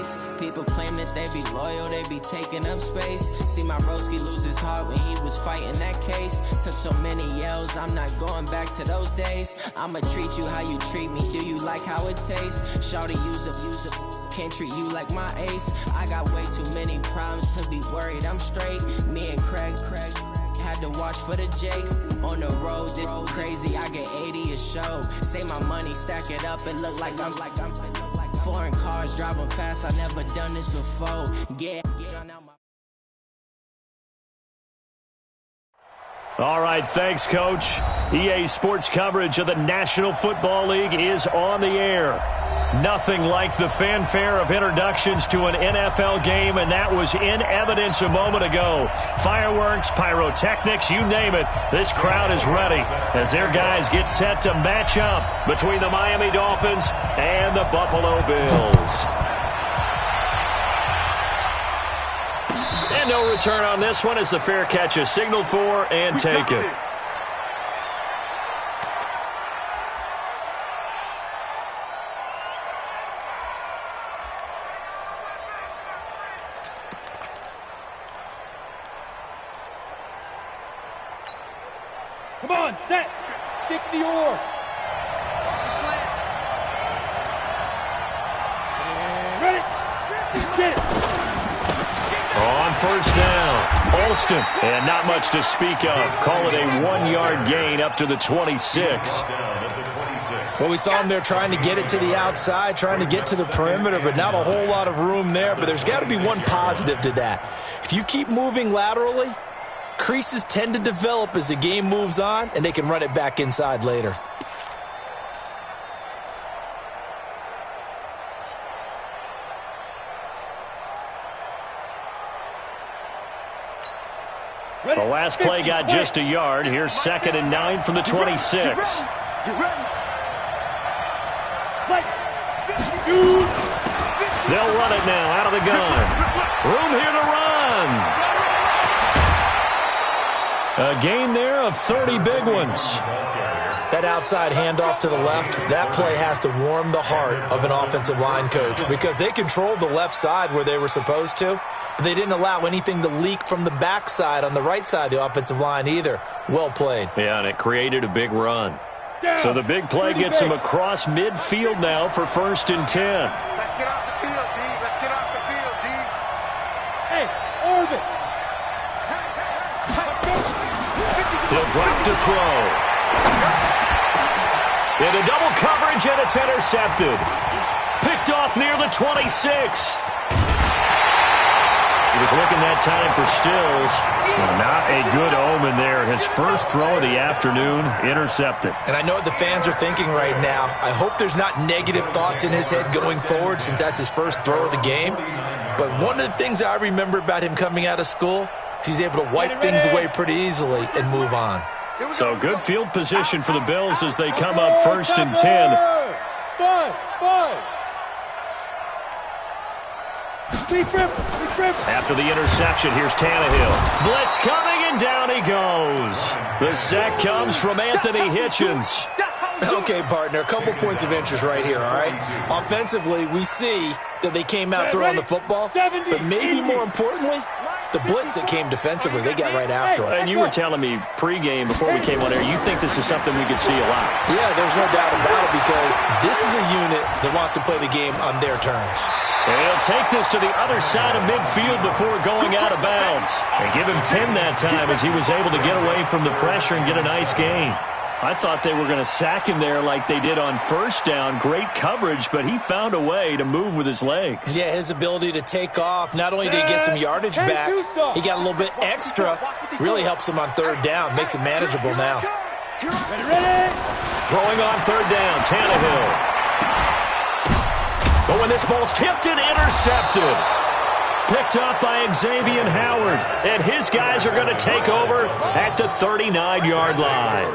face. People claim that they be loyal, they be taking up space. See my broski lose his heart when he was fighting that case. Took so many yells, I'm not going back to those days. I'ma treat you how you treat me, do you like how it tastes? Shawty, use up, can't treat you like my ace. I got way too many problems to be worried, I'm straight. Me and Craig had to watch for the Jakes. On the road, this crazy, I get 80 a show. Say my money, stack it up, it look like I'm foreign cars, driving fast, I never done this before. Get out my... All right, thanks, Coach. EA Sports coverage of the National Football League is on the air. Nothing like the fanfare of introductions to an NFL game, and that was in evidence a moment ago. Fireworks, pyrotechnics, you name it. This crowd is ready as their guys get set to match up between the Miami Dolphins and the Buffalo Bills. And no return on this one as the fair catch is signaled for and taken. Come on, set. 60 or. Ready. Get it. On first down, Alston. And not much to speak of. Call it a 1-yard gain up to the 26. Well, we saw him there trying to get it to the outside, trying to get to the perimeter, but not a whole lot of room there. But there's got to be one positive to that. If you keep moving laterally, creases tend to develop as the game moves on, and they can run it back inside later. The last play got just a yard. Here's 2nd and 9 from the 26. They'll run it now out of the gun. Room here to run. A gain there of 30 big ones. That outside handoff to the left, that play has to warm the heart of an offensive line coach because they controlled the left side where they were supposed to, but they didn't allow anything to leak from the backside on the right side of the offensive line either. Well played. Yeah, and it created a big run. So the big play gets him across midfield now for 1st and 10. Let's get off the field, D. Let's get off the field, D. Hey, Orbit. He'll drop to throw. Into double coverage, and it's intercepted. Picked off near the 26. He was looking that time for Stills. Not a good omen there. His first throw of the afternoon, intercepted. And I know what the fans are thinking right now. I hope there's not negative thoughts in his head going forward since that's his first throw of the game. But one of the things I remember about him coming out of school is he's able to wipe things away pretty easily and move on. So good field position for the Bills as they come up 1st and 10. After the interception, here's Tannehill. Blitz coming, and down he goes. The sack comes from Anthony Hitchens. Okay, partner, a couple points of interest right here, all right? Offensively, we see that they came out throwing the football, but maybe more importantly, the blitz that came defensively, they got right after him. And you were telling me pregame before we came on air, you think this is something we could see a lot. Yeah, there's no doubt about it because this is a unit that wants to play the game on their terms. And he'll take this to the other side of midfield before going out of bounds. And give him 10 that time as he was able to get away from the pressure and get a nice gain. I thought they were going to sack him there like they did on first down. Great coverage, but he found a way to move with his legs. Yeah, his ability to take off, not only did he get some yardage back, he got a little bit extra. Really helps him on 3rd down, makes it manageable now. Throwing on 3rd down, Tannehill. But when this ball's tipped and intercepted. Picked up by Xavier Howard. And his guys are going to take over at the 39-yard line.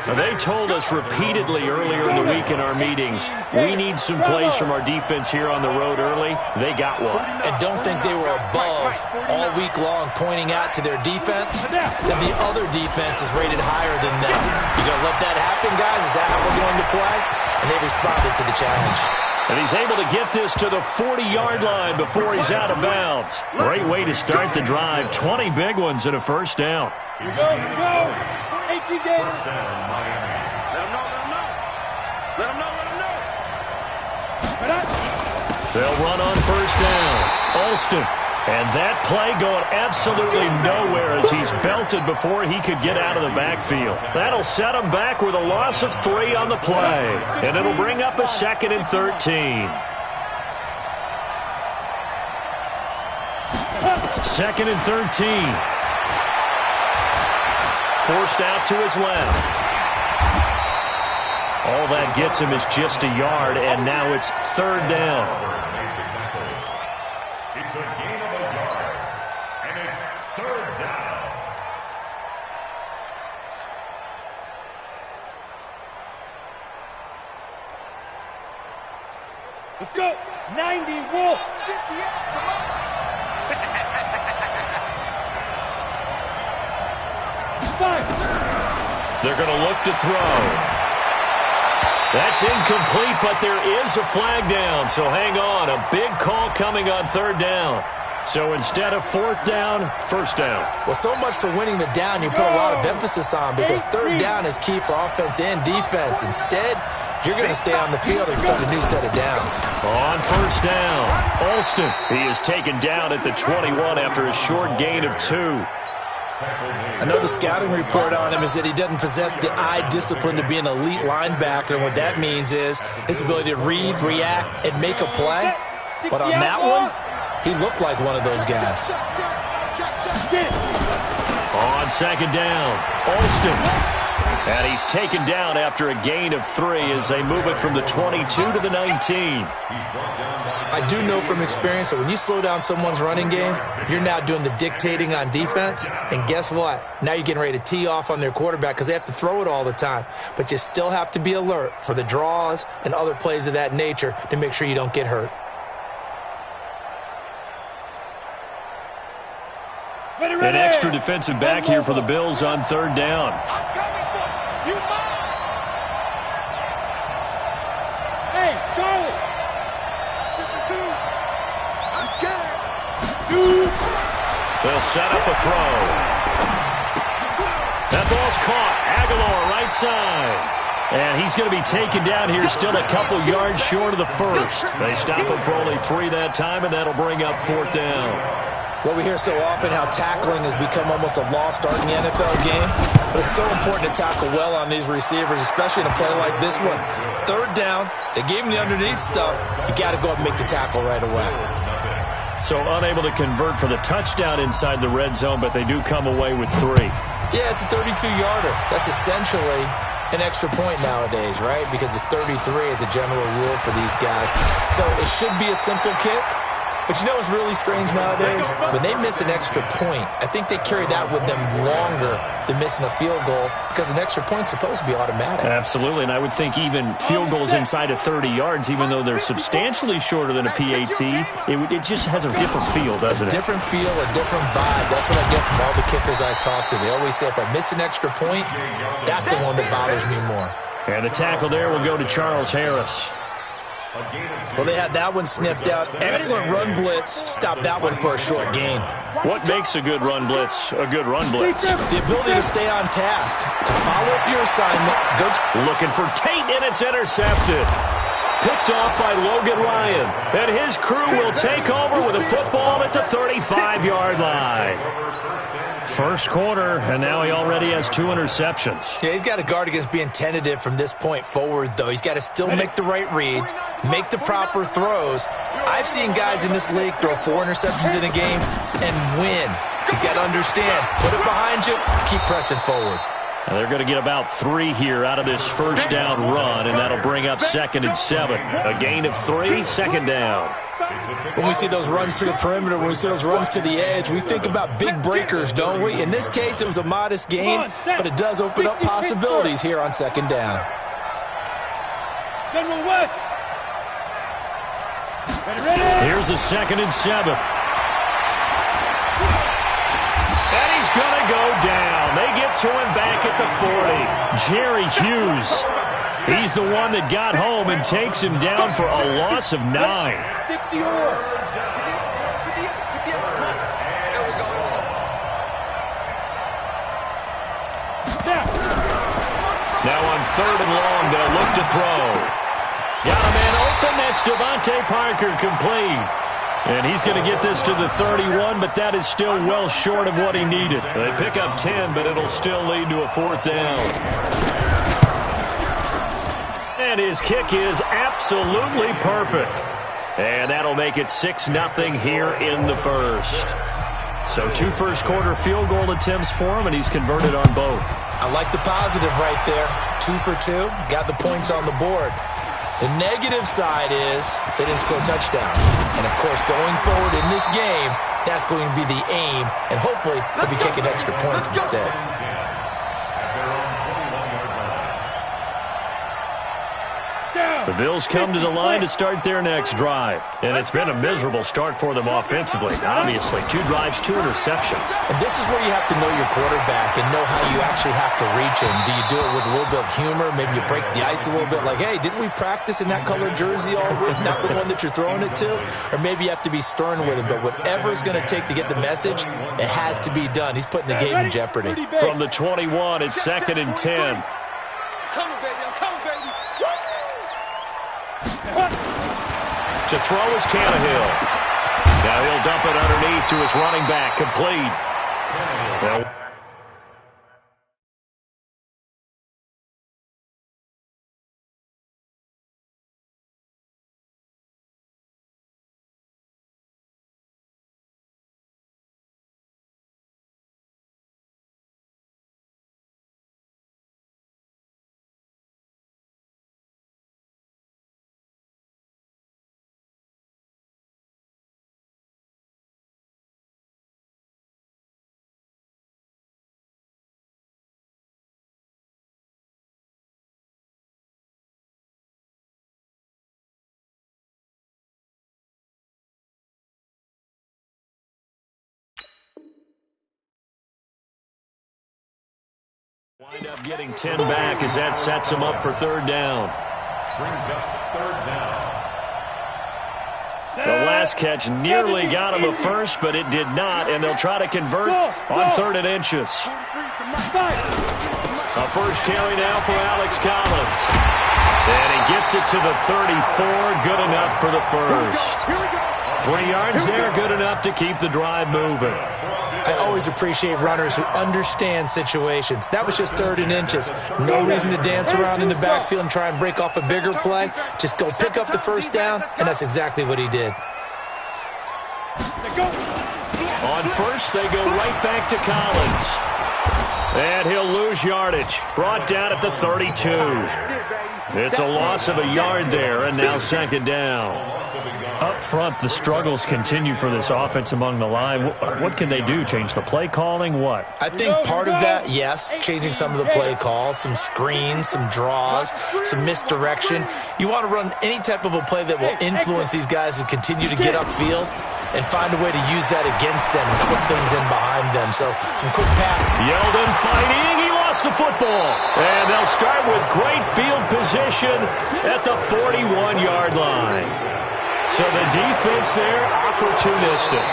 Now, they told us repeatedly earlier in the week in our meetings, we need some plays from our defense here on the road early. They got one. And don't think they were above all week long pointing out to their defense that the other defense is rated higher than them. You going to let that happen, guys? Is that how we're going to play? And they responded to the challenge. And he's able to get this to the 40-yard line before he's out of bounds. Great way to start the drive. 20 big ones and a first down. Here we go, here we go. 18 games. Let him know, let him know. Let him know, let him know. Right up. They'll run on first down. Alston. And that play going absolutely nowhere as he's belted before he could get out of the backfield. That'll set him back with a loss of 3 on the play. And it'll bring up a 2nd and 13. 2nd and 13. Forced out to his left. All that gets him is just a yard, and now it's 3rd down. It's a gain of a yard, and it's 3rd down. Let's go. 90 Wolf. 58, come on. They're going to look to throw. That's incomplete, but there is a flag down, so hang on. A big call coming on 3rd down. So instead of 4th down, 1st down. Well, so much for winning the down you put a lot of emphasis on because 3rd down is key for offense and defense. Instead, you're going to stay on the field and start a new set of downs. On 1st down, Alston. He is taken down at the 21 after a short gain of 2. I know the scouting report on him is that he doesn't possess the eye discipline to be an elite linebacker, and what that means is his ability to read, react, and make a play. But on that one, he looked like one of those guys. On 2nd down, Alston. And he's taken down after a gain of 3 as they move it from the 22 to the 19. I do know from experience that when you slow down someone's running game, you're now doing the dictating on defense. And guess what? Now you're getting ready to tee off on their quarterback because they have to throw it all the time. But you still have to be alert for the draws and other plays of that nature to make sure you don't get hurt. An extra defensive back here for the Bills on 3rd down. I'm coming for you. Hey, Charlie. 52. I'm scared. They'll set up a throw. That ball's caught. Aguilar right side. And he's going to be taken down here still a couple yards short of the 1st. They stop him for only 3 that time, and that'll bring up 4th down. Well, we hear so often how tackling has become almost a lost art in the NFL game. But it's so important to tackle well on these receivers, especially in a play like this one. 3rd down, they gave him the underneath stuff. You got to go up and make the tackle right away. So unable to convert for the touchdown inside the red zone, but they do come away with 3. Yeah, it's a 32-yarder. That's essentially an extra point nowadays, right? Because it's 33 as a general rule for these guys. So it should be a simple kick. But you know what's really strange nowadays? When they miss an extra point, I think they carry that with them longer than missing a field goal because an extra point's supposed to be automatic. Absolutely, and I would think even field goals inside of 30 yards, even though they're substantially shorter than a PAT, it just has a different feel, doesn't it? A different feel, a different vibe. That's what I get from all the kickers I talk to. They always say if I miss an extra point, that's the one that bothers me more. And the tackle there will go to Charles Harris. Well, they had that one sniffed out. Excellent run blitz. Stopped that one for a short gain. What makes a good run blitz a good run blitz? The ability to stay on task, to follow up your assignment. Looking for Tate, and it's intercepted. Picked off by Logan Ryan. And his crew will take over with a football at the 35-yard line. First quarter, and now he already has 2 interceptions. Yeah, he's got to guard against being tentative from this point forward, though. He's got to still make the right reads, make the proper throws. I've seen guys in this league throw 4 interceptions in a game and win. He's got to understand, put it behind you, keep pressing forward. And they're going to get about 3 here out of this first down run, and that'll bring up 2nd and 7. A gain of 3, 2nd down. When we see those runs to the perimeter, when we see those runs to the edge, we think about big breakers, don't we? In this case, it was a modest gain, but it does open up possibilities here on 2nd down. General West. Here's a 2nd and 7. And he's going to go down. They get to him back at the 40. Jerry Hughes. He's the one that got home and takes him down for a loss of 9. 60 or. Now on 3rd and long, they'll look to throw. Got a man open. That's Devontae Parker complete. And he's going to get this to the 31, but that is still well short of what he needed. They pick up 10, but it'll still lead to a 4th down. And his kick is absolutely perfect. And that'll make it 6-0 here in the first. So 2 first-quarter field goal attempts for him, and he's converted on both. I like the positive right there. 2 for 2, got the points on the board. The negative side is they didn't score touchdowns. And, of course, going forward in this game, that's going to be the aim, and hopefully they'll be kicking extra points instead. The Bills come to the line to start their next drive. And it's been a miserable start for them offensively. Obviously, 2 drives, 2 interceptions. And this is where you have to know your quarterback and know how you actually have to reach him. Do you do it with a little bit of humor? Maybe you break the ice a little bit like, hey, didn't we practice in that colored jersey all week? Not the one that you're throwing it to? Or maybe you have to be stern with him. But whatever it's going to take to get the message, it has to be done. He's putting the game in jeopardy. From the 21, it's 2nd and 10. To throw is Tannehill. Now he'll dump it underneath to his running back, complete. Now, wind up getting 10 back as that sets him up for 3rd down. Brings up 3rd down. The last catch nearly got him a first, but it did not, and they'll try to convert on 3rd and inches. A first carry now for Alex Collins. And he gets it to the 34, good enough for the first. 3 yards there, good enough to keep the drive moving. I always appreciate runners who understand situations. That was just 3rd and inches. No reason to dance around in the backfield and try and break off a bigger play. Just go pick up the first down, and that's exactly what he did. On first, they go right back to Collins. And he'll lose yardage. Brought down at the 32. It's a loss of a yard there, and now 2nd down. Up front, the struggles continue for this offense among the line. What can they do? Change the play calling? What? I think part of that, yes, changing some of the play calls, some screens, some draws, some misdirection. You want to run any type of a play that will influence these guys to continue to get upfield and find a way to use that against them and slip things in behind them. So some quick pass. Yeldon fighting. He lost the football. And they'll start with great field position at the 41-yard line. So the defense there, opportunistic.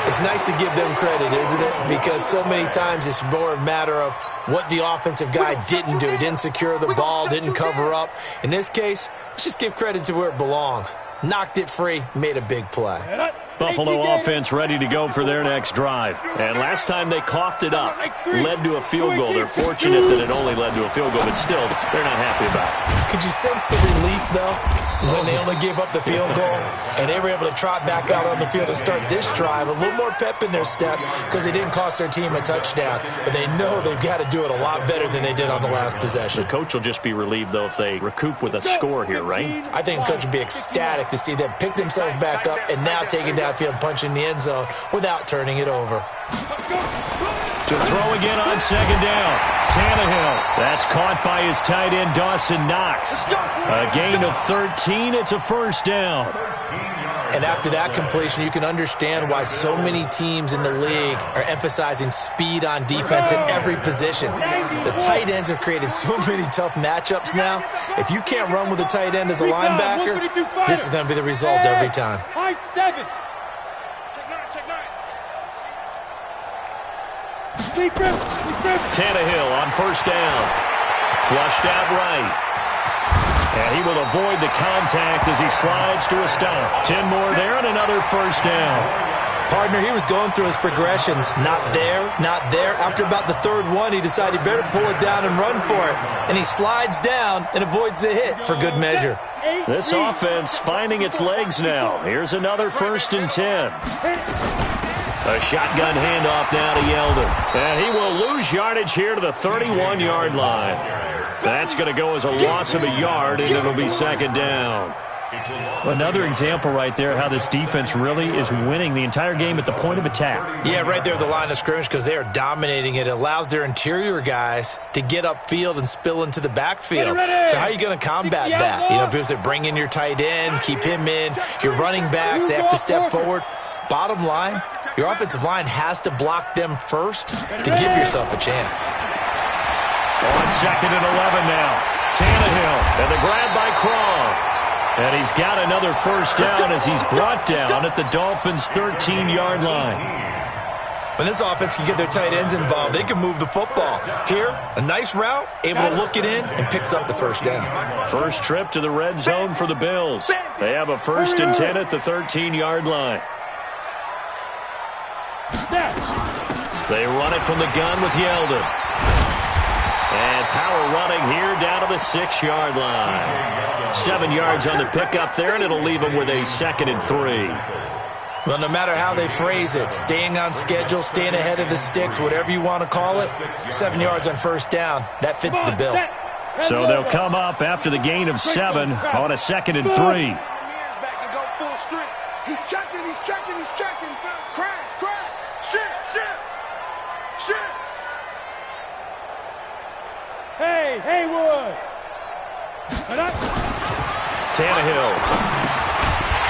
It's nice to give them credit, isn't it? Because so many times it's more a matter of what the offensive guy didn't do. He didn't secure the ball, didn't cover up. In this case, let's just give credit to where it belongs. Knocked it free, made a big play. Buffalo offense ready to go for their next drive. And last time they coughed it up, led to a field goal. They're fortunate that it only led to a field goal, but still, they're not happy about it. Could you sense the relief, though, when they only gave up the field goal and they were able to trot back out on the field and start this drive? A little more pep in their step because they didn't cost their team a touchdown, but they know they've got to do it a lot better than they did on the last possession. The coach will just be relieved, though, if they recoup with a score here, right? I think the coach would be ecstatic to see them pick themselves back up and now take it downfield and punch in the end zone without turning it over. To throw again on 2nd down. Tannehill. That's caught by his tight end, Dawson Knox. A gain of 13. It's a first down. 13 yards. And after that completion, you can understand why so many teams in the league are emphasizing speed on defense at every position. The tight ends have created so many tough matchups now. If you can't run with a tight end as a linebacker, this is going to be the result every time. High 7. Tannehill on first down. Flushed out right. And he will avoid the contact as he slides to a stop. 10 more there and another first down. Partner, he was going through his progressions. Not there, not there. After about the third one, he decided he better pull it down and run for it. And he slides down and avoids the hit for good measure. This offense finding its legs now. Here's another 1st and 10. A shotgun handoff now to Yeldon. And he will lose yardage here to the 31-yard line. That's going to go as a loss of a yard, and it'll be 2nd down. Another example right there how this defense really is winning the entire game at the point of attack. Yeah, right there at the line of scrimmage because they are dominating it. It allows their interior guys to get upfield and spill into the backfield. So how are you going to combat that? You know, because they bring in your tight end, keep him in. Your running backs, they have to step forward. Bottom line, your offensive line has to block them first to give yourself a chance. On 2nd and 11 now. Tannehill and the grab by Croft. And he's got another first down as he's brought down at the Dolphins' 13-yard line. When this offense can get their tight ends involved, they can move the football. Here, a nice route, able to look it in, and picks up the first down. First trip to the red zone for the Bills. They have a 1st and 10 at the 13-yard line. They run it from the gun with Yeldon. And power running here down to the 6-yard line. 7 yards on the pickup there, and it'll leave them with a 2nd and 3. Well, no matter how they phrase it, staying on schedule, staying ahead of the sticks, whatever you want to call it, 7 yards on first down, that fits the bill. So they'll come up after the gain of 7 on a 2nd and 3. He's checking. Crash. Shit. Hey, Haywood. Tannehill.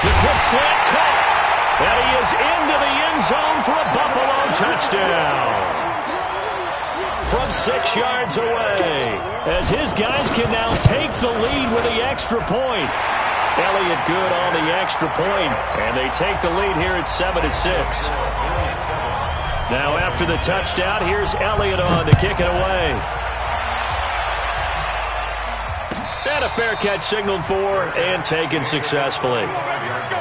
The quick slant caught. And he is into the end zone for a Buffalo touchdown. From 6 yards away. As his guys can now take the lead with the extra point. Elliott good on the extra point. And they take the lead here at 7-6. Now after the touchdown, here's Elliott on to kick it away. And a fair catch signaled for and taken successfully. Let's go.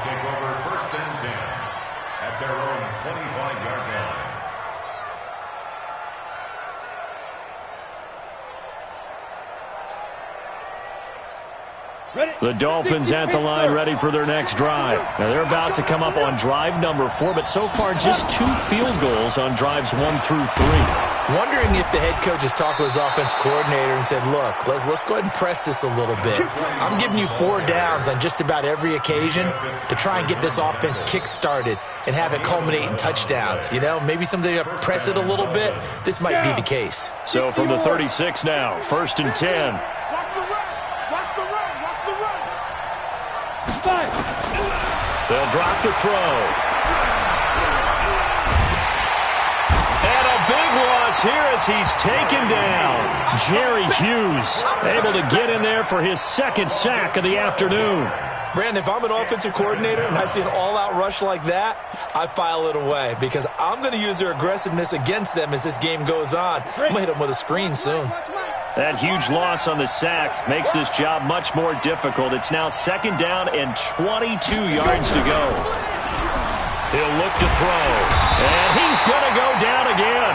Take over 1st and 10 at their own 25-yard line. The Dolphins at the line ready for their next drive. Now they're about to come up on drive number 4, but so far just 2 field goals on drives 1 through 3. Wondering if the head coach has talked with his offense coordinator and said, look, let's go ahead and press this a little bit. I'm giving you 4 downs on just about every occasion to try and get this offense kick-started and have it culminate in touchdowns. You know, maybe someday you press it a little bit. This might be the case. So from the 36 now, 1st and 10. They'll drop the throw. And a big loss here as he's taken down. Jerry Hughes able to get in there for his 2nd sack of the afternoon. Brandon, if I'm an offensive coordinator and I see an all-out rush like that, I file it away because I'm going to use their aggressiveness against them as this game goes on. I'm going to hit them with a screen soon. That huge loss on the sack makes this job much more difficult. It's now 2nd down and 22 yards to go. He'll look to throw. And he's going to go down again.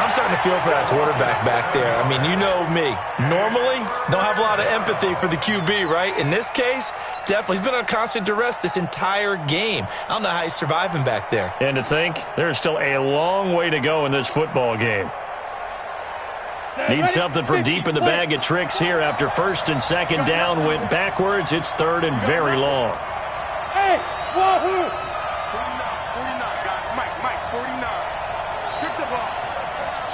I'm starting to feel for that quarterback back there. I mean, you know me. Normally, don't have a lot of empathy for the QB, right? In this case, definitely. He's been on constant duress this entire game. I don't know how he's surviving back there. And to think, there's still a long way to go in this football game. Need something from deep in the bag of tricks here after 1st and 2nd down went backwards. It's 3rd and very long. Hey, wahoo! 49, guys. Mike, 49. Strip the ball.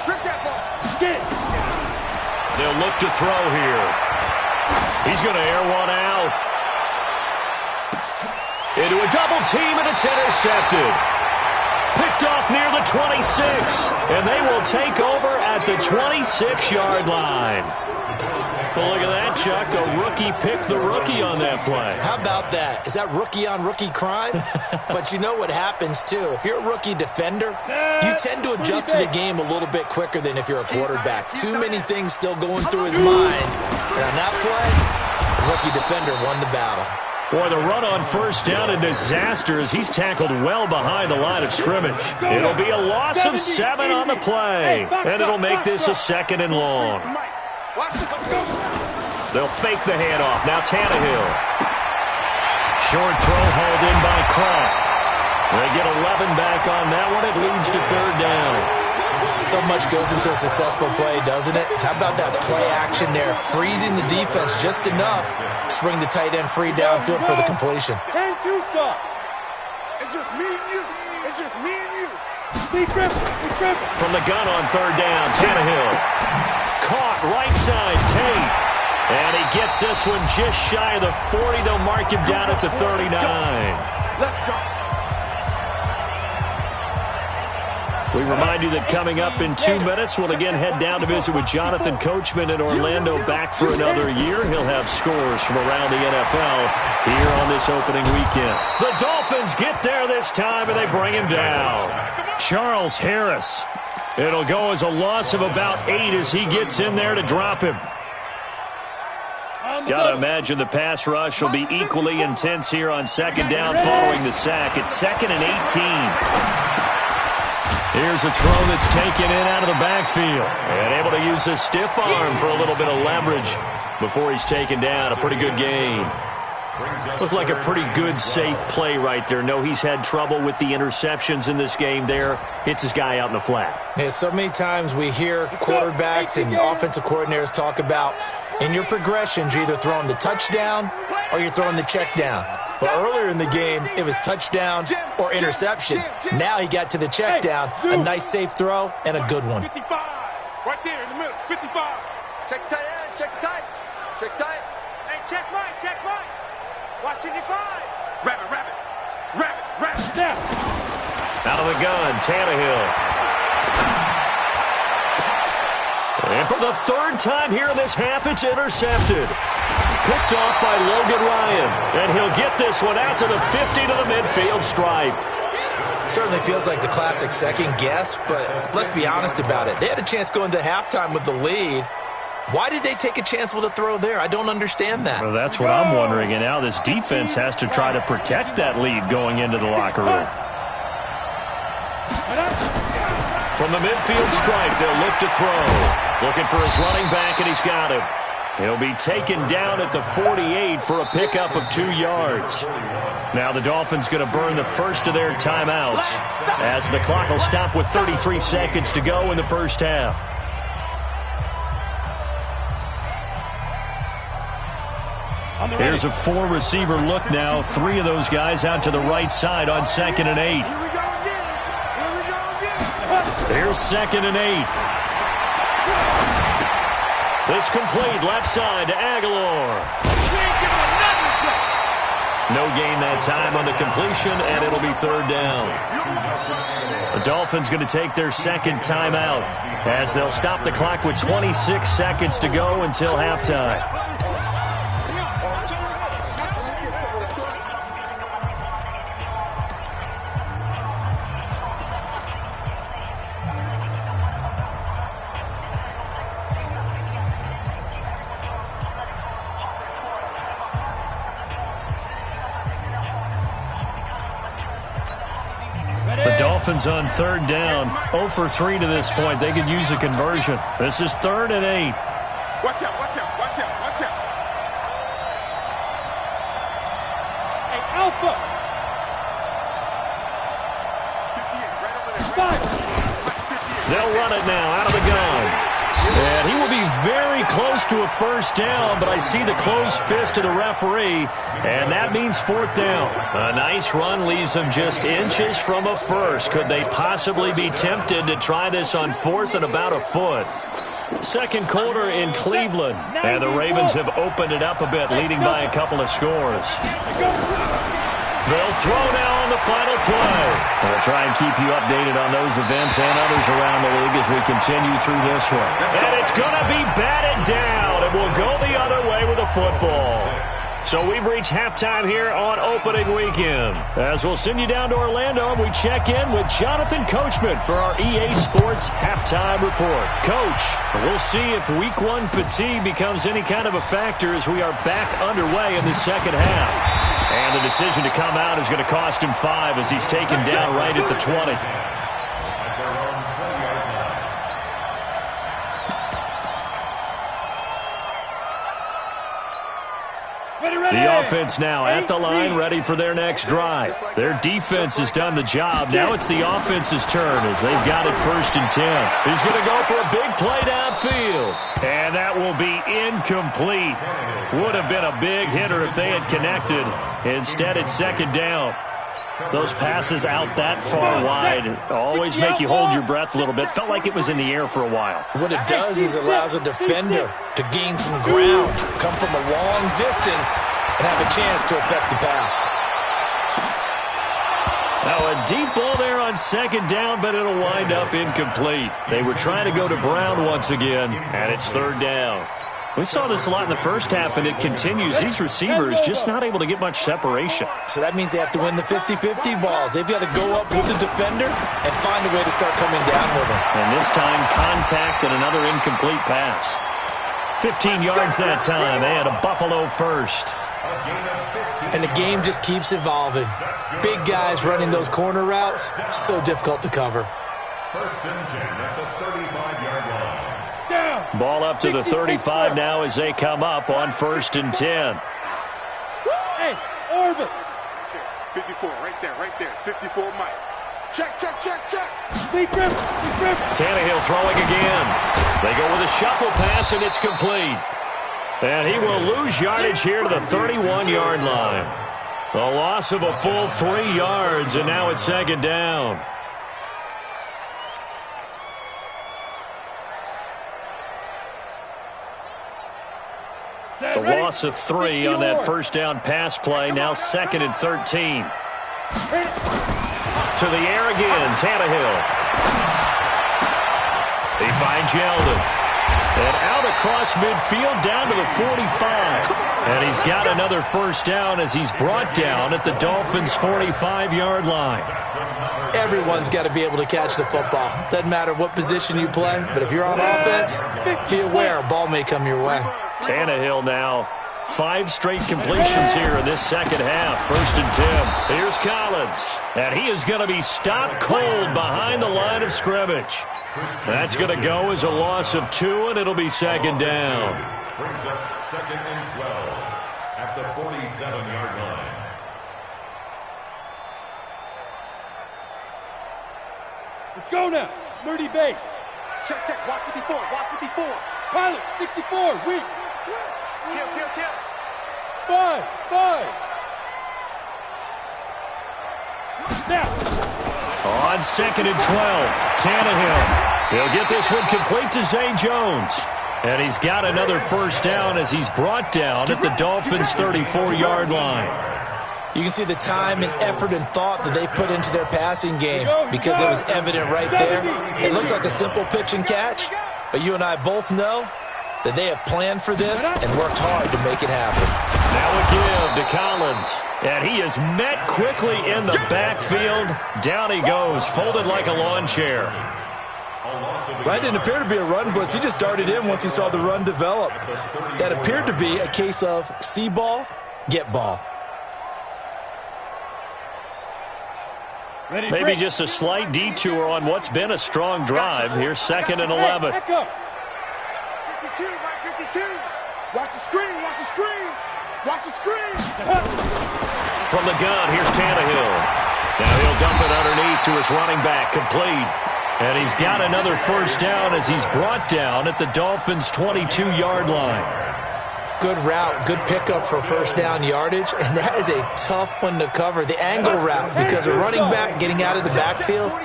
Strip that ball. Get it. They'll look to throw here. He's going to air one out. Into a double team, and it's intercepted. Picked off near the 26, and they will take over at the 26-yard line. Well, look at that, Chuck. A rookie picked the rookie on that play. How about that? Is that rookie-on-rookie crime? But you know what happens, too. If you're a rookie defender, you tend to adjust to the game a little bit quicker than if you're a quarterback. Too many things still going through his mind. And on that play, the rookie defender won the battle. Boy, the run on first down a disaster as he's tackled well behind the line of scrimmage. It'll be a loss of 7 on the play, and it'll make this a 2nd and long. They'll fake the handoff. Now Tannehill. Short throw hauled in by Kraft. They get 11 back on that one. It leads to 3rd down. So much goes into a successful play, doesn't it? How about that play action there? Freezing the defense just enough to bring the tight end free downfield for the completion. Can't you, sir? It's just me and you. It's just me and you. Be tripping. From the gun on 3rd down, Tannehill. Caught right side, Tate. And he gets this one just shy of the 40. They'll mark him down at the 39. Let's go. We remind you that coming up in 2 minutes, we'll again head down to visit with Jonathan Coachman in Orlando, back for another year. He'll have scores from around the NFL here on this opening weekend. The Dolphins get there this time, and they bring him down. Charles Harris. It'll go as a loss of about 8 as he gets in there to drop him. Got to imagine the pass rush will be equally intense here on 2nd down following the sack. It's 2nd and 18. Here's a throw that's taken in out of the backfield. And able to use his stiff arm for a little bit of leverage before he's taken down. A pretty good gain. Looked like a pretty good, safe play right there. No, he's had trouble with the interceptions in this game there. Hits his guy out in the flat. Yeah, so many times we hear quarterbacks and offensive coordinators talk about in your progressions, you're either throwing the touchdown or you're throwing the check down. But earlier in the game, it was touchdown or interception. Now he got to the check down. A nice safe throw and a good one. 55. Right there in the middle. 55. Check tight end. Check tight. Check tight. Hey, check right. Watching your 5. Rabbit. Step. Out of the gun, Tannehill. And for the 3rd time here in this half, it's intercepted. Picked off by Logan Ryan. And he'll get this one out to the 50 to the midfield stripe. Certainly feels like the classic second guess, but let's be honest about it. They had a chance going to halftime with the lead. Why did they take a chance with a throw there? I don't understand that. Well, that's what I'm wondering. And now this defense has to try to protect that lead going into the locker room. From the midfield stripe, they'll look to throw. Looking for his running back, and he's got him. He'll be taken down at the 48 for a pickup of 2 yards. Now the Dolphins going to burn the first of their timeouts as the clock will stop with 33 seconds to go in the first half. Here's a 4-receiver look now. 3 of those guys out to the right side on 2nd and 8. Here we go again. Here's 2nd and 8. This complete left side to Aguilar. No gain that time on the completion, and it'll be 3rd down. The Dolphins going to take their 2nd timeout as they'll stop the clock with 26 seconds to go until halftime. The Dolphins on 3rd down, 0 for 3 to this point. They could use a conversion. This is 3rd and 8. Watch out. Hey, Alpha. 58, right over there. They'll run it now out of the gun. And he will be very close to a first down, but I see the closed fist of the referee, and that means 4th down. A nice run leaves them just inches from a first. Could they possibly be tempted to try this on 4th and about a foot? 2nd quarter in Cleveland, and the Ravens have opened it up a bit, leading by a couple of scores. They'll throw now on the final play. We'll try and keep you updated on those events and others around the league as we continue through this one. And it's going to be batted down. It will go the other way with a football. So we've reached halftime here on opening weekend. As we'll send you down to Orlando, and we check in with Jonathan Coachman for our EA Sports Halftime Report. Coach, we'll see if Week 1 fatigue becomes any kind of a factor as we are back underway in the second half. And the decision to come out is going to cost him 5 as he's taken down right at the 20. The offense now at the line, ready for their next drive. Their defense has done the job. Now it's the offense's turn as they've got it 1st and 10. He's going to go for a big play downfield. And that will be incomplete. Would have been a big hitter if they had connected. Instead, it's 2nd down. Those passes out that far wide always make you hold your breath a little bit. Felt like it was in the air for a while. What it does is it allows a defender to gain some ground, come from a long distance, and have a chance to affect the pass. Now a deep ball there on 2nd down, but it'll wind up incomplete. They were trying to go to Brown once again, and it's 3rd down. We saw this a lot in the first half, and it continues. These receivers just not able to get much separation. So that means they have to win the 50-50 balls. They've got to go up with the defender and find a way to start coming down with them. And this time, contact and another incomplete pass. 15 yards that time, and a Buffalo first. And the game just keeps evolving. Big guys running those corner routes, so difficult to cover. 1st and 10 at the 35-yard line. Ball up to the 35 now as they come up on 1st and 10. Hey, Orbit. 54, right there. 54, Mike. Check. Tannehill throwing again. They go with a shuffle pass, and it's complete. And he will lose yardage here to the 31-yard line. A loss of a full 3 yards, and now it's 2nd down. The loss of 3 on that 1st down pass play. Now 2nd and 13. To the air again, Tannehill. He finds Yeldon. And out across midfield down to the 45. And he's got another 1st down as he's brought down at the Dolphins' 45-yard line. Everyone's got to be able to catch the football. Doesn't matter what position you play, but if you're on offense, be aware a ball may come your way. Tannehill now, 5 straight completions here in this second half. 1st and 10. Here's Collins. And he is going to be stopped cold behind the line of scrimmage. That's going to go as a loss of 2, and it'll be 2nd down. Brings up 2nd and 12 at the 47-yard line. Let's go now. 30 base. Check. Watch 54. Pilot, 64. Weak. Kill. 5. Now. On 2nd and 12, Tannehill. He'll get this one complete to Zay Jones. And he's got another 1st down as he's brought down at the Dolphins' 34-yard line. You can see the time and effort and thought that they put into their passing game because it was evident right there. It looks like a simple pitch and catch, but you and I both know that they have planned for this and worked hard to make it happen. Now a give to Collins, and he is met quickly in the backfield. Down he goes, folded like a lawn chair. That didn't appear to be a run blitz. He just darted in once he saw the run develop. That appeared to be a case of see ball, get ball. Maybe just a slight detour on what's been a strong drive. Here's 2nd and 11. 52, Mike, 52. Watch the screen. From the gun, here's Tannehill. Now he'll dump it underneath to his running back, complete. And he's got another 1st down as he's brought down at the Dolphins' 22-yard line. Good route, good pickup for 1st down yardage, and that is a tough one to cover. The angle route, because a running back getting out of the backfield,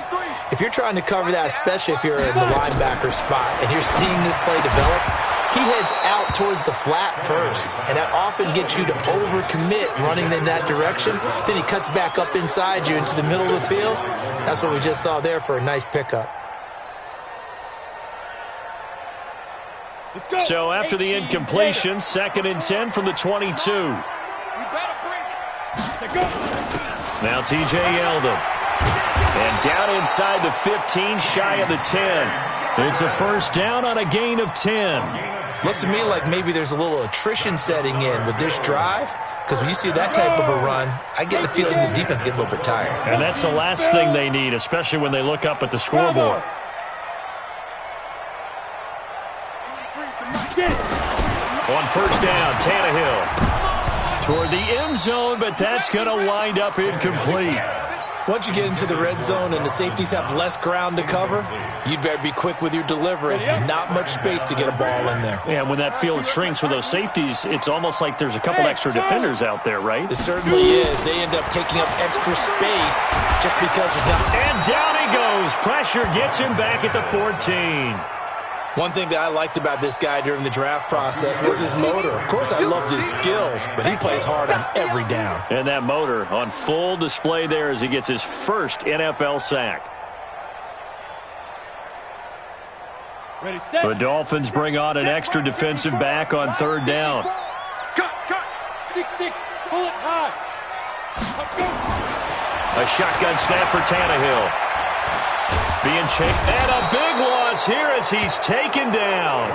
if you're trying to cover that, especially if you're in the linebacker spot and you're seeing this play develop, he heads out towards the flat first, and that often gets you to overcommit running in that direction. Then he cuts back up inside you into the middle of the field. That's what we just saw there for a nice pickup. So after the incompletion, 2nd and 10 from the 22. Now T.J. Yeldon. And down inside the 15, shy of the 10. It's a first down on a gain of 10. Looks to me like maybe there's a little attrition setting in with this drive, because when you see that type of a run, I get the feeling the defense gets a little bit tired. And that's the last thing they need, especially when they look up at the scoreboard. On first down, Tannehill toward the end zone, but that's going to wind up incomplete. Once you get into the red zone and the safeties have less ground to cover, you'd better be quick with your delivery. Not much space to get a ball in there. Yeah, when that field shrinks with those safeties, it's almost like there's a couple extra defenders out there, right? It certainly is. They end up taking up extra space just because there's not. And down he goes. Pressure gets him back at the 14. One thing that I liked about this guy during the draft process was his motor. Of course, I loved his skills, but he plays hard on every down. And that motor on full display there as he gets his first NFL sack. Ready, set. The Dolphins bring on an extra defensive back on third down. Cut. 6-6. Pull it high. A shotgun snap for Tannehill. Being chased, and a big loss here as he's taken down.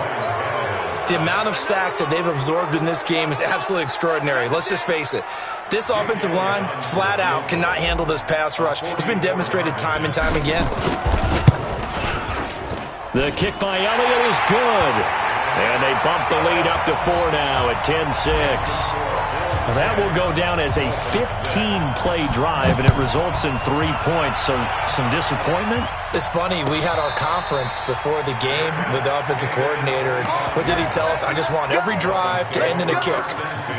The amount of sacks that they've absorbed in this game is absolutely extraordinary. Let's just face it. This offensive line, flat out, cannot handle this pass rush. It's been demonstrated time and time again. The kick by Elliott is good. And they bump the lead up to 4 now at 10-6. That will go down as a 15-play drive, and it results in 3 points. So some disappointment? It's funny. We had our conference before the game with the offensive coordinator. And what did he tell us? I just want every drive to end in a kick,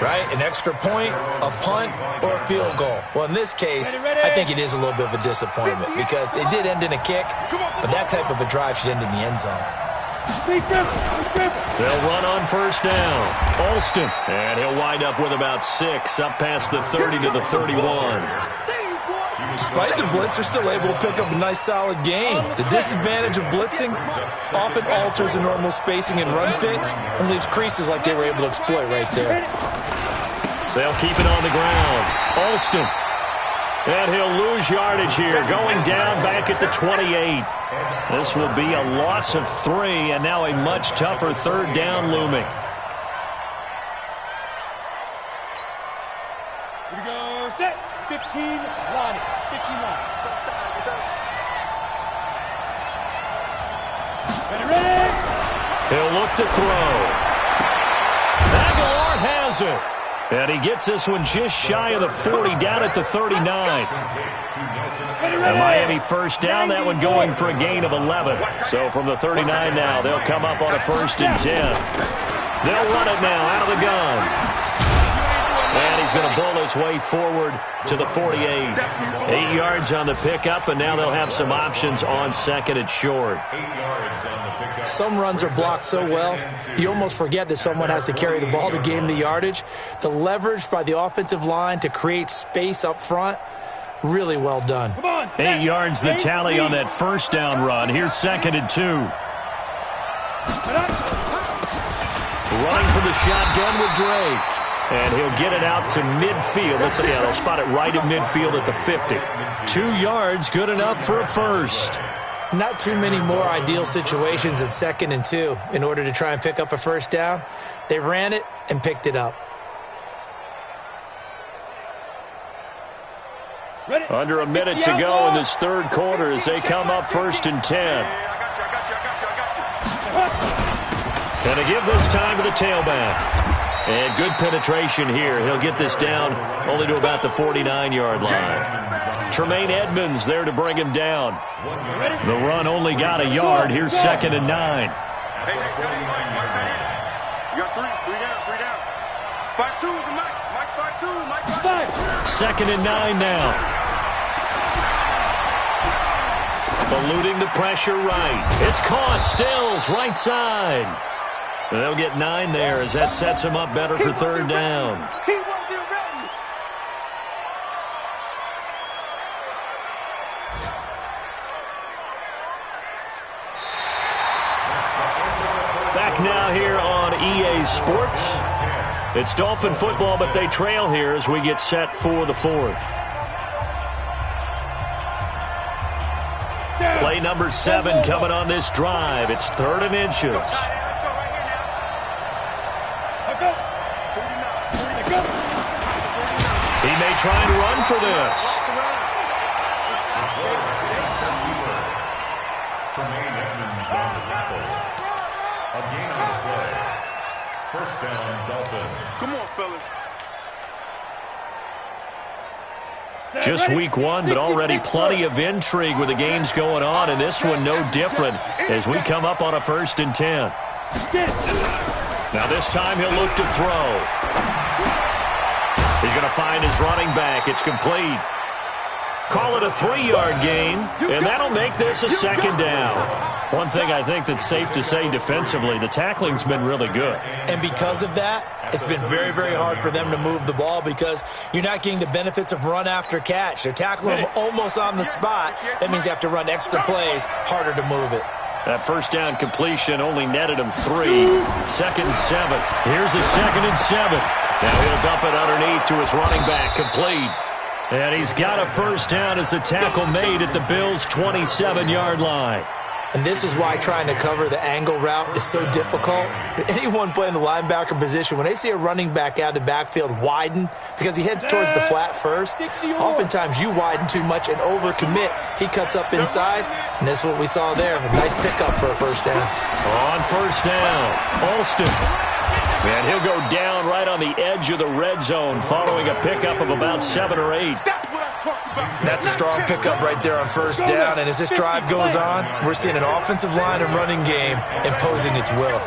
right? An extra point, a punt, or a field goal. Well, in this case, I think it is a little bit of a disappointment because it did end in a kick, but that type of a drive should end in the end zone. They'll run on first down. Alston. And he'll wind up with about 6, up past the 30 to the 31. Despite the blitz, they're still able to pick up a nice, solid gain. The disadvantage of blitzing often alters the normal spacing and run fits and leaves creases like they were able to exploit right there. They'll keep it on the ground. Alston. And he'll lose yardage here, going down back at the 28. This will be a loss of 3, and now a much tougher third down looming. Here we go, set. 15 line. 15 line. Ready. He'll look to throw. Aguilar has it. And he gets this one just shy of the 40, down at the 39. The Miami first down, that one going for a gain of 11. So from the 39 now, they'll come up on a 1st and 10. They'll run it now out of the gun. And he's going to bull his way forward to the 48. 8 yards on the pickup, and now they'll have some options on 2nd and short. Some runs are blocked so well, you almost forget that someone has to carry the ball to gain the yardage. The leverage by the offensive line to create space up front, really well done. 8 yards the tally on that first down run. Here's 2nd and 2. Running for the shotgun with Drake. And he'll get it out to midfield. They'll spot it right at midfield at the 50. 2 yards, good enough for a first. Not too many more ideal situations at 2nd and 2 in order to try and pick up a first down. They ran it and picked it up. Under a minute to go in this third quarter as they come up 1st and 10. And to give this time to the tailback. And good penetration here. He'll get this down only to about the 49-yard line. Tremaine Edmonds there to bring him down. The run only got a yard. Here's 2nd and 9. Hey, you got 3 down. 5-2 is the Mike 5-2. 2nd and 9 now. Eluding the pressure right. It's caught. Stills right side. They'll get 9 there as that sets them up better for third down. He won't be ready. Back now here on EA Sports. It's Dolphin football, but they trail here as we get set for the 4th. Play number 7 coming on this drive. It's 3rd and inches. He may try and run for this. A gain on the play. First down, Dolphins. Come on, fellas. Just week 1, but already plenty of intrigue with the games going on, and this one no different as we come up on a 1st and 10. Now this time he'll look to throw. He's going to find his running back. It's complete. Call it a 3-yard gain, and that'll make this a 2nd down. One thing I think that's safe to say defensively, the tackling's been really good. And because of that, it's been very, very hard for them to move the ball because you're not getting the benefits of run after catch. They're tackling them almost on the spot. That means you have to run extra plays, harder to move it. That first down completion only netted him 3. 2nd and 7. Here's a 2nd and 7. Now he'll dump it underneath to his running back, complete. And he's got a first down as the tackle made at the Bills' 27-yard line. And this is why trying to cover the angle route is so difficult. Anyone playing the linebacker position, when they see a running back out of the backfield widen, because he heads towards the flat first, oftentimes you widen too much and overcommit. He cuts up inside, and that's what we saw there. A nice pickup for a first down. On first down, Alston. And he'll go down right on the edge of the red zone following a pickup of about 7 or 8. That's a strong pickup right there on first down. And as this drive goes on, we're seeing an offensive line and running game imposing its will.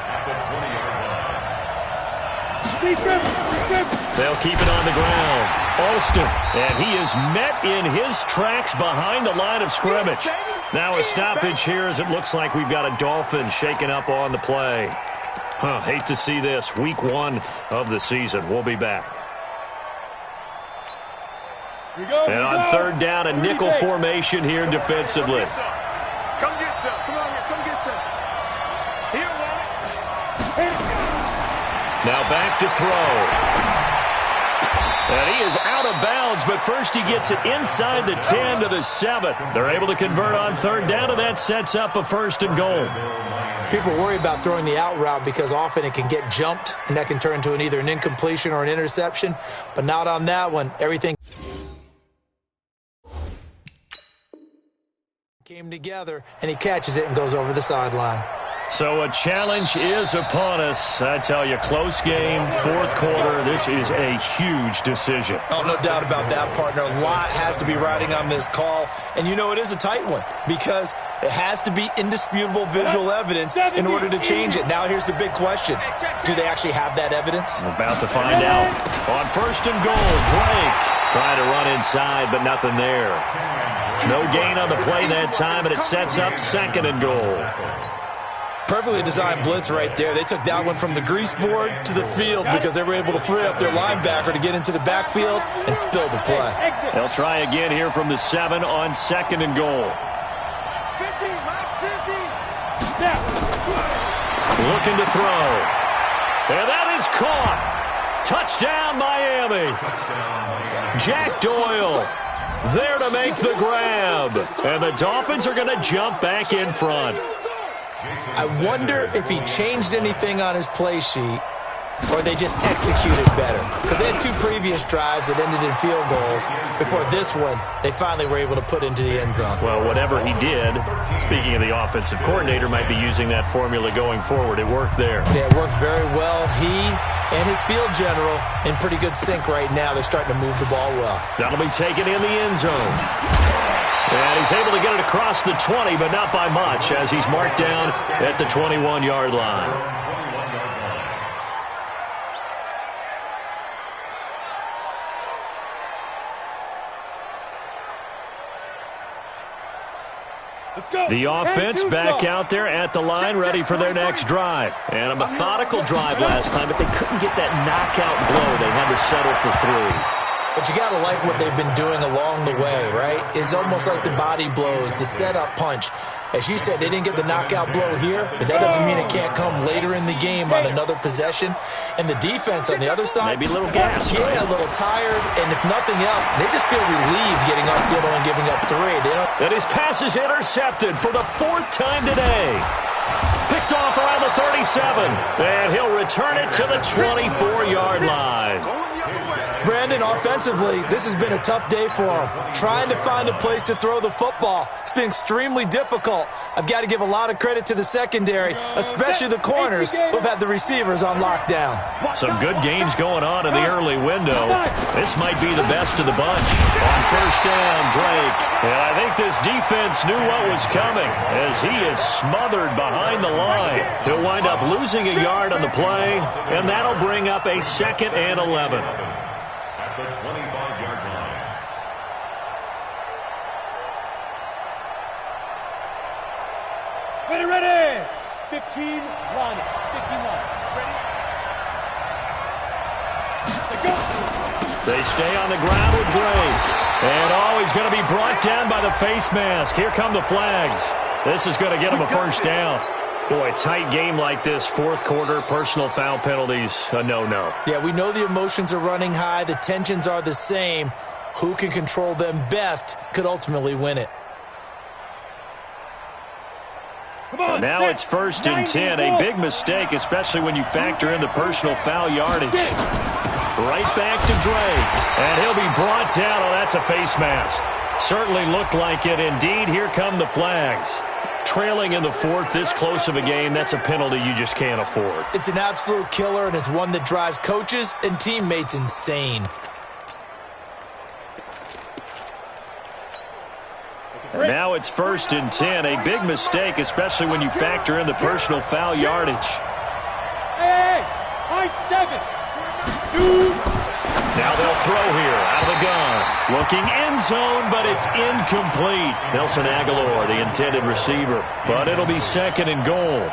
They'll keep it on the ground. Alston, and he is met in his tracks behind the line of scrimmage. Now a stoppage here as it looks like we've got a Dolphin shaken up on the play. Hate to see this. Week 1 of the season. We'll be back. And on third down, a nickel formation here defensively. Come get some. Come on here. Come get some. Here, man. Now back to throw. And he is out of bounds, but first he gets it inside the 10 to the 7. They're able to convert on third down, and that sets up a 1st and goal. People worry about throwing the out route because often it can get jumped, and that can turn into either an incompletion or an interception. But not on that one. Everything came together, and he catches it and goes over the sideline. So a challenge is upon us. I tell you, close game, 4th quarter. This is a huge decision. Oh, no doubt about that, partner. A lot has to be riding on this call. And you know it is a tight one because it has to be indisputable visual evidence in order to change it. Now here's the big question. Do they actually have that evidence? We're about to find out. On 1st and goal, Drake trying to run inside, but nothing there. No gain on the play that time, and it sets up 2nd and goal. Perfectly designed blitz right there. They took that one from the grease board to the field because they were able to free up their linebacker to get into the backfield and spill the play. They'll try again here from the 7 on 2nd and goal. 50, Max 50. Looking to throw. And that is caught. Touchdown, Miami. Jack Doyle there to make the grab. And the Dolphins are going to jump back in front. I wonder if he changed anything on his play sheet or they just executed better. Because they had 2 previous drives that ended in field goals. Before this one, they finally were able to put into the end zone. Well, whatever he did, speaking of the offensive coordinator, might be using that formula going forward. It worked there. Yeah, it worked very well. He and his field general in pretty good sync right now. They're starting to move the ball well. That'll be taken in the end zone. And he's able to get it across the 20, but not by much, as he's marked down at the 21-yard line. The offense back out there at the line, ready for their next drive. And a methodical drive last time, but they couldn't get that knockout blow. They had to settle for 3. But you got to like what they've been doing along the way, right? It's almost like the body blows, the setup punch. As you said, they didn't get the knockout blow here, but that doesn't mean it can't come later in the game on another possession. And the defense on the other side, maybe a little gas. Yeah, a little tired. And if nothing else, they just feel relieved getting upfield and giving up 3. And his pass is intercepted for the 4th time today. Picked off around the 37. And he'll return it to the 24-yard line. Brandon, offensively, this has been a tough day for him. Trying to find a place to throw the football. It's been extremely difficult. I've got to give a lot of credit to the secondary, especially the corners who've had the receivers on lockdown. Some good games going on in the early window. This might be the best of the bunch. On first down, Drake. And I think this defense knew what was coming as he is smothered behind the line. He'll wind up losing a yard on the play, and that'll bring up a 2nd and 11. At the 25-yard line. Ready. 15, 1. 15, 1. Ready? Go. They stay on the ground with Drake. And he's going to be brought down by the face mask. Here come the flags. This is going to get him a first down. Boy, tight game like this, 4th quarter, personal foul penalties, a no-no. Yeah, we know the emotions are running high. The tensions are the same. Who can control them best could ultimately win it. Now it's 1st and 10. A big mistake, especially when you factor in the personal foul yardage. Right back to Drake. And he'll be brought down. Oh, that's a face mask. Certainly looked like it. Indeed, here come the flags. Trailing in the 4th, this close of a game, that's a penalty you just can't afford. It's an absolute killer, and it's one that drives coaches and teammates insane. And now it's 1st and 10. A big mistake, especially when you factor in the personal foul yardage. Hey, I 7. Now they'll throw here out of the gun. Looking end zone, but it's incomplete. Nelson Aguilar, the intended receiver. But it'll be 2nd and goal.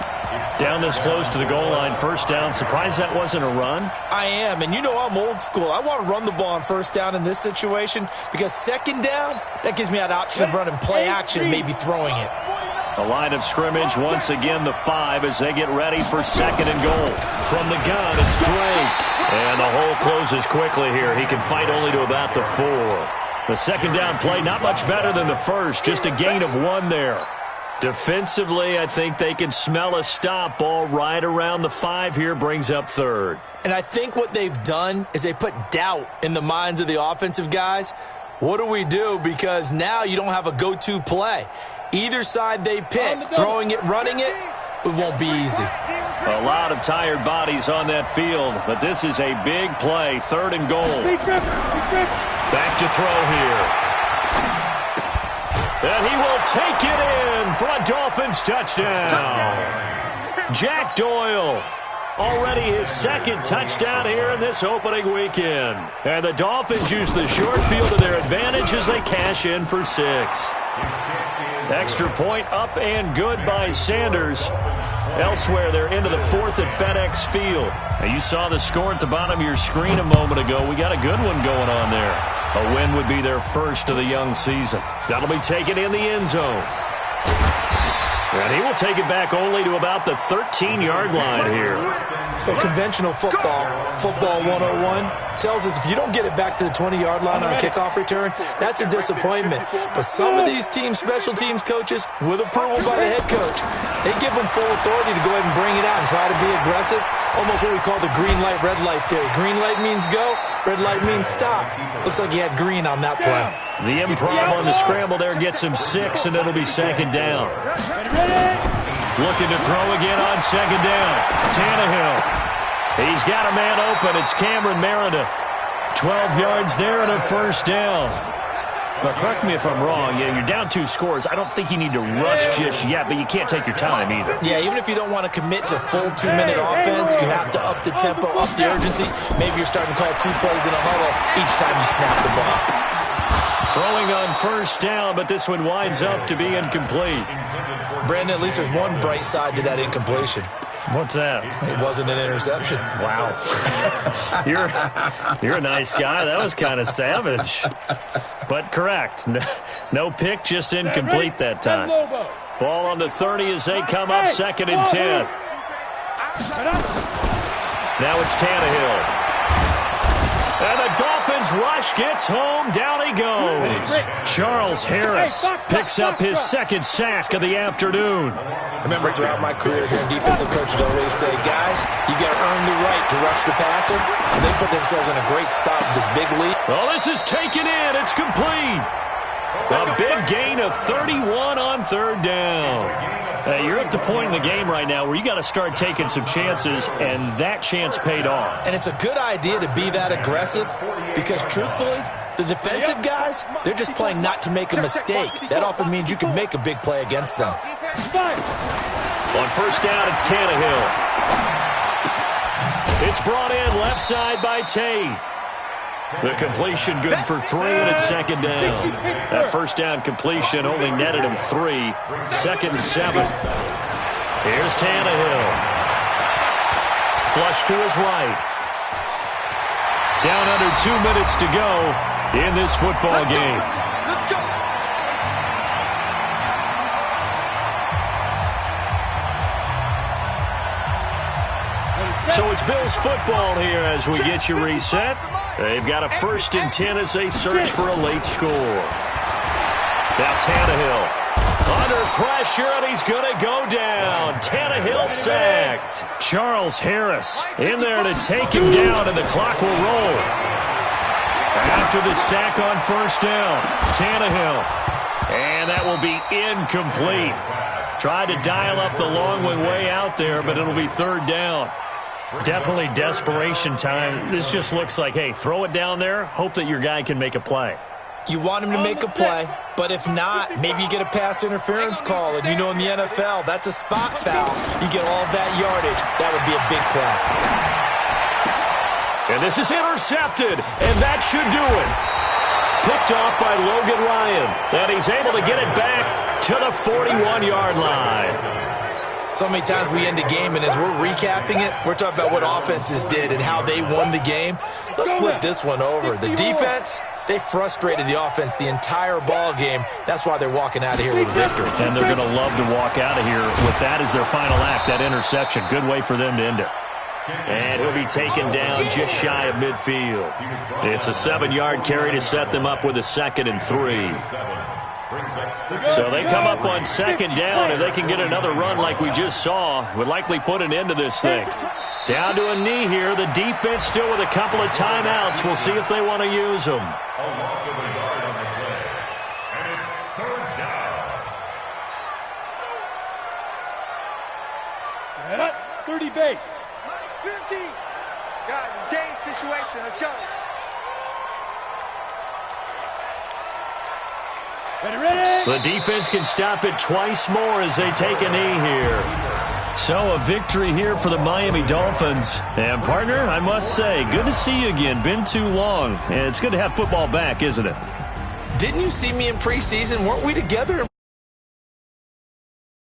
Down this close to the goal line, first down. Surprised that wasn't a run? I am, and you know I'm old school. I want to run the ball on first down in this situation because 2nd down, that gives me that option of running play action and maybe throwing it. A line of scrimmage, once again the 5 as they get ready for 2nd and goal. From the gun, it's Drake. And the hole closes quickly here. He can fight only to about the 4. The 2nd down play, not much better than the first. Just a gain of 1 there. Defensively, I think they can smell a stop. Ball right around the 5 here, brings up 3rd. And I think what they've done is they put doubt in the minds of the offensive guys. What do we do? Because now you don't have a go-to play. Either side they pick, throwing it, running it, it won't be easy. A lot of tired bodies on that field, but this is a big play, 3rd and goal. Back to throw here. And he will take it in for a Dolphins touchdown. Jack Doyle, already his 2nd touchdown here in this opening weekend. And the Dolphins use the short field to their advantage as they cash in for 6. Extra point up and good by Sanders. Elsewhere, they're into the 4th at FedEx Field. Now, you saw the score at the bottom of your screen a moment ago. We got a good one going on there. A win would be their first of the young season. That'll be taken in the end zone. And he will take it back only to about the 13-yard line here. But conventional football 101, tells us if you don't get it back to the 20-yard line on a kickoff return, that's a disappointment. But some of these teams, special teams coaches, with approval by the head coach, they give them full authority to go ahead and bring it out and try to be aggressive. Almost what we call the green light, red light theory. Green light means go, red light means stop. Looks like he had green on that play. The improv on the scramble there gets him 6, and it'll be 2nd down. Looking to throw again on 2nd down. Tannehill. He's got a man open. It's Cameron Meredith. 12 yards there and a first down. But correct me if I'm wrong. Yeah, you're down 2 scores. I don't think you need to rush just yet, but you can't take your time either. Yeah, even if you don't want to commit to full 2-minute offense, you have to up the tempo, up the urgency. Maybe you're starting to call 2 plays in a huddle each time you snap the ball. From Throwing on first down, but this one winds up to be incomplete. Brandon, at least there's one bright side to that incompletion. What's that? It wasn't an interception. Wow. You're a nice guy. That was kind of savage. But correct. No pick, just incomplete that time. Ball on the 30 as they come up 2nd and 10. Now it's Tannehill. And the Dolphins rush, gets home, down he goes. Charles Harris picks up his 2nd sack of the afternoon. I remember throughout my career here, defensive coaches always say, guys, you got to earn the right to rush the passer. And they put themselves in a great spot with this big lead. Well, this is taken in. It's complete. A big gain of 31 on 3rd down. You're at the point in the game right now where you got to start taking some chances, and that chance paid off. And it's a good idea to be that aggressive because, truthfully, the defensive guys, they're just playing not to make a mistake. That often means you can make a big play against them. On first down, it's Tannehill. It's brought in left side by Tate. The completion good for 3, and it's 2nd down. That first down completion only netted him 3. 2nd and 7. Here's Tannehill. Flush to his right. Down under 2 minutes to go in this football game. So it's Bills football here as we get you reset. They've got a 1st and 10 as they search for a late score. Now Tannehill under pressure, and he's going to go down. Tannehill sacked. Charles Harris in there to take him down, and the clock will roll. After the sack on first down, Tannehill. And that will be incomplete. Tried to dial up the long way out there, but it'll be 3rd down. Definitely desperation time. This just looks like, hey, throw it down there, hope that your guy can make a play. You want him to make a play, but if not, maybe you get a pass interference call, and you know in the NFL, that's a spot foul. You get all that yardage. That would be a big play. And this is intercepted, and that should do it. Picked off by Logan Ryan, and he's able to get it back to the 41-yard line. So many times we end a game, and as we're recapping it, we're talking about what offenses did and how they won the game. Let's flip this one over. The defense, they frustrated the offense the entire ball game. That's why they're walking out of here with a victory. And they're going to love to walk out of here with that as their final act, that interception. Good way for them to end it. And he'll be taken down just shy of midfield. It's a 7-yard carry to set them up with a 2nd and 3. So they come up on 2nd down, and they can get another run like we just saw. Would likely put an end to this thing. Down to a knee here. The defense still with a couple of timeouts. We'll see if they want to use them. A loss of a yard on the play. And it's 3rd down. Set up, 30 base. 50. Guys, it's game situation. Let's go. Ready. The defense can stop it twice more as they take a knee here. So a victory here for the Miami Dolphins. And partner, I must say, good to see you again. Been too long. And it's good to have football back, isn't it? Didn't you see me in preseason? Weren't we together?